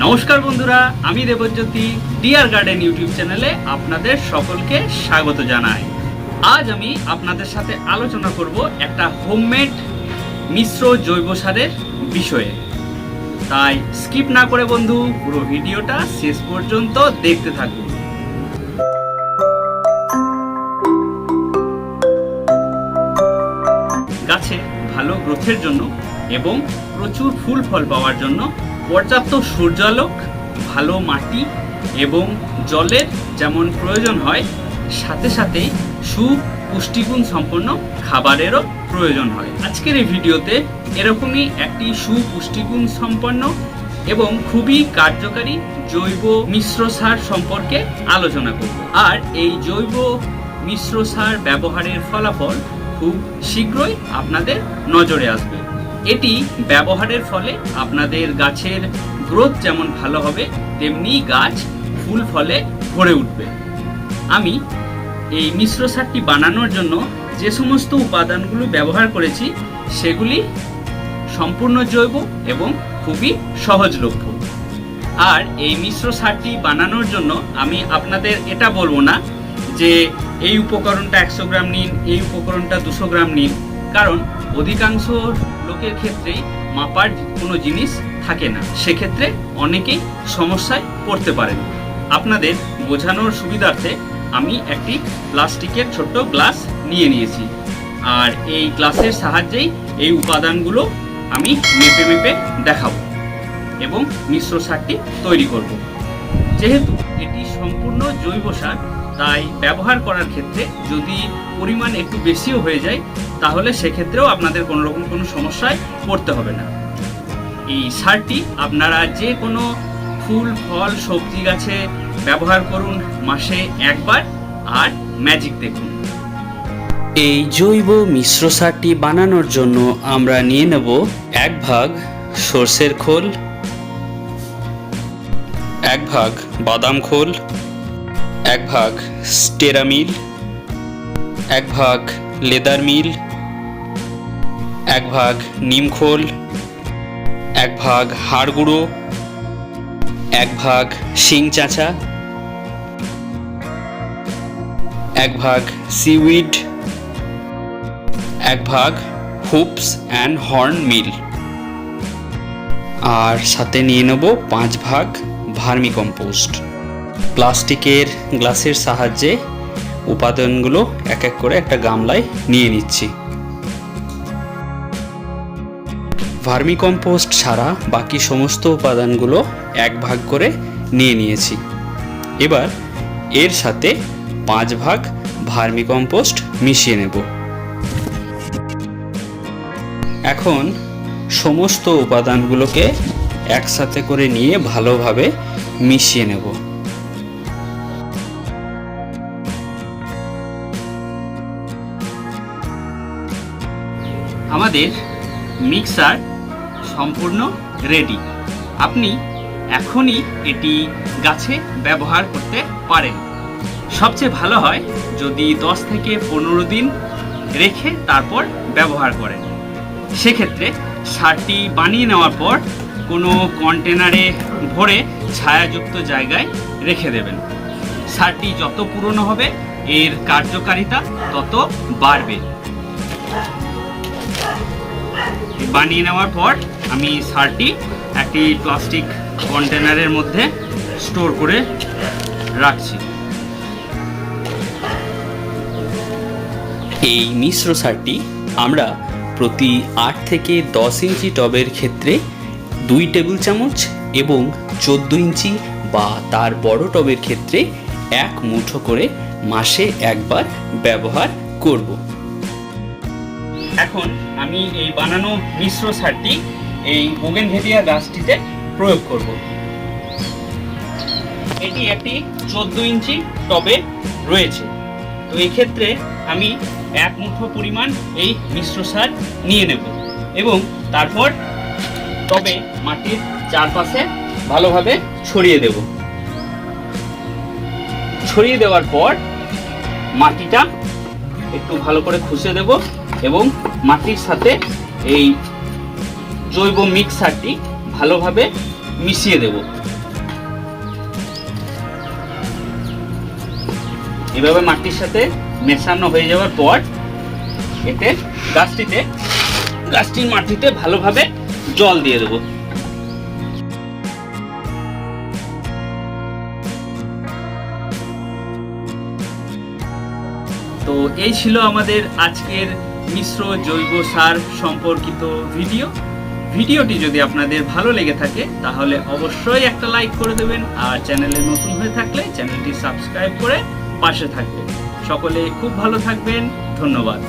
নমস্কার বন্ধুরা, আমি দেবজ্যোতি ডিয়ার গার্ডেন ইউটিউব চ্যানেলে আপনাদের সকলকে স্বাগত জানাই। আজ আমি আপনাদের সাথে আলোচনা করব একটা হোমমেড মিশ্র জৈব সারের বিষয়ে। তাই স্কিপ না করে বন্ধু পুরো ভিডিওটা শেষ পর্যন্ত দেখতে থাকুন। গাছে ভালো গ্রোথের জন্য এবং প্রচুর ফুল ফল পাওয়ার জন্য পর্যাপ্ত সূর্যালোক, ভালো মাটি এবং জলের যেমন প্রয়োজন হয়, সাথে সাথেই সুপুষ্টিগুণ সম্পন্ন খাবারেরও প্রয়োজন হয়। আজকের এই ভিডিওতে এরকমই একটি সুপুষ্টিগুণ সম্পন্ন এবং খুবই কার্যকারী জৈব মিশ্র সার সম্পর্কে আলোচনা করব। আর এই জৈব মিশ্র সার ব্যবহারের ফলাফল খুব শীঘ্রই আপনাদের নজরে আসবে। এটি ব্যবহারের ফলে আপনাদের গাছের গ্রোথ যেমন ভালো হবে, তেমনি গাছ ফুল ফলে ভরে উঠবে। আমি এই মিশ্র সারটি বানানোর জন্য যে সমস্ত উপাদানগুলো ব্যবহার করেছি সেগুলি সম্পূর্ণ জৈব এবং খুবই সহজলভ্য। আর এই মিশ্র সারটি বানানোর জন্য আমি আপনাদের এটা বলবো না যে এই উপকরণটা 100 গ্রাম নিন, এই উপকরণটা 200 গ্রাম নিন, কারণ অধিকাংশ লোকের ক্ষেত্রেই মাপার কোনো জিনিস থাকে না। সেক্ষেত্রে অনেকেই সমস্যায় পড়তে পারেন। আপনাদের বোঝানোর সুবিধার্থে আমি একটি প্লাস্টিকের ছোট্ট গ্লাস নিয়ে নিয়েছি, আর এই গ্লাসের সাহায্যেই এই উপাদানগুলো আমি মেপে মেপে দেখাবো এবং মিশ্র সারটি তৈরি করব। যেহেতু এটি সম্পূর্ণ জৈব সার, তাই ব্যবহার করার ক্ষেত্রে যদি পরিমাণ একটু বেশিও হয়ে যায় তাহলে সেক্ষেত্রেও আপনাদের কোনো রকম কোনো সমস্যায় পড়তে হবে না। এই সারটি আপনারা যে কোনো ফুল ফল সবজি গাছে ব্যবহার করুন মাসে একবার, আর ম্যাজিক দেখুন। এই জৈব মিশ্র সারটি বানানোর জন্য আমরা নিয়ে নেব 1 ভাগ সরষের খোল, 1 ভাগ বাদাম খোল, 1 ভাগ স্টেরা মিল, 1 ভাগ লেদার মিল, 1 ভাগ নিম খোল, 1 ভাগ হাড় গুঁড়ো, 1 ভাগ শিং চাঁচা, 1 ভাগ সিউইড, 1 ভাগ হুপস অ্যান্ড হর্ন মিল, আর সাথে নিয়ে নেব 5 ভাগ ভার্মি কম্পোস্ট। প্লাস্টিকের গ্লাসের সাহায্যে উপাদানগুলো এক এক করে একটা গামলায় নিয়ে নিচ্ছি। ভার্মি কম্পোস্ট ছাড়া বাকি সমস্ত উপাদানগুলো 1 ভাগ করে নিয়ে নিয়েছি। এবার এর সাথে 5 ভাগ ভার্মি কম্পোস্ট মিশিয়ে নেব। এখন সমস্ত উপাদানগুলোকে একসাথে করে নিয়ে ভালোভাবে মিশিয়ে নেব। আমাদের মিক্সার সম্পূর্ণ রেডি। আপনি এখনই এটি গাছে ব্যবহার করতে পারেন। সবচেয়ে ভালো হয় যদি 10 থেকে 15 দিন রেখে তারপর ব্যবহার করেন। সেক্ষেত্রে সারটি বানিয়ে নেওয়ার পর কোনো কন্টেনারে ভরে ছায়াযুক্ত জায়গায় রেখে দেবেন। সারটি যত পুরনো হবে এর কার্যকারিতা তত বাড়বে। বানিয়ে নেওয়ার পর আমি সারটি একটি প্লাস্টিক কন্টেনারের মধ্যে স্টোর করে রাখছি। এই মিশ্র সারটি আমরা প্রতি 8 থেকে 10 ইঞ্চি টবের ক্ষেত্রে 2 টেবিল চামচ এবং 14 ইঞ্চি বা তার বড় টবের ক্ষেত্রে 1 মুঠো করে মাসে একবার ব্যবহার করব। এখন আমি এই বানানো মিশ্র সারটি এই বোগেনভেলিয়া গাছটিতে প্রয়োগ করব। এটি একটি 14 ইঞ্চি টবে রয়েছে, তো এই ক্ষেত্রে আমি 1 মুঠো পরিমাণ এই মিশ্র সার নিয়ে নেব এবং তারপর টবে মাটির চারপাশে ভালোভাবে ছড়িয়ে দেব। ছড়িয়ে দেওয়ার পর মাটিটা একটু ভালো করে খুঁজে দেব এবং মাটির সাথে এই জৈব মিক্সারটি ভালোভাবে মিশিয়ে দেব। এভাবে মাটির সাথে মেশানো হয়ে যাওয়ার পর এতে গাছটির মাটিতে ভালোভাবে জল দিয়ে দেব। তো এই ছিল আমাদের আজকের মিশ্র জৈব সার সম্পর্কিত ভিডিওটি যদি আপনাদের ভালো লেগে থাকে তাহলে অবশ্যই একটা লাইক করে দেবেন, আর চ্যানেলে নতুন হয়ে থাকলে চ্যানেলটি সাবস্ক্রাইব করে পাশে থাকবেন। সকলে খুব ভালো থাকবেন, ধন্যবাদ।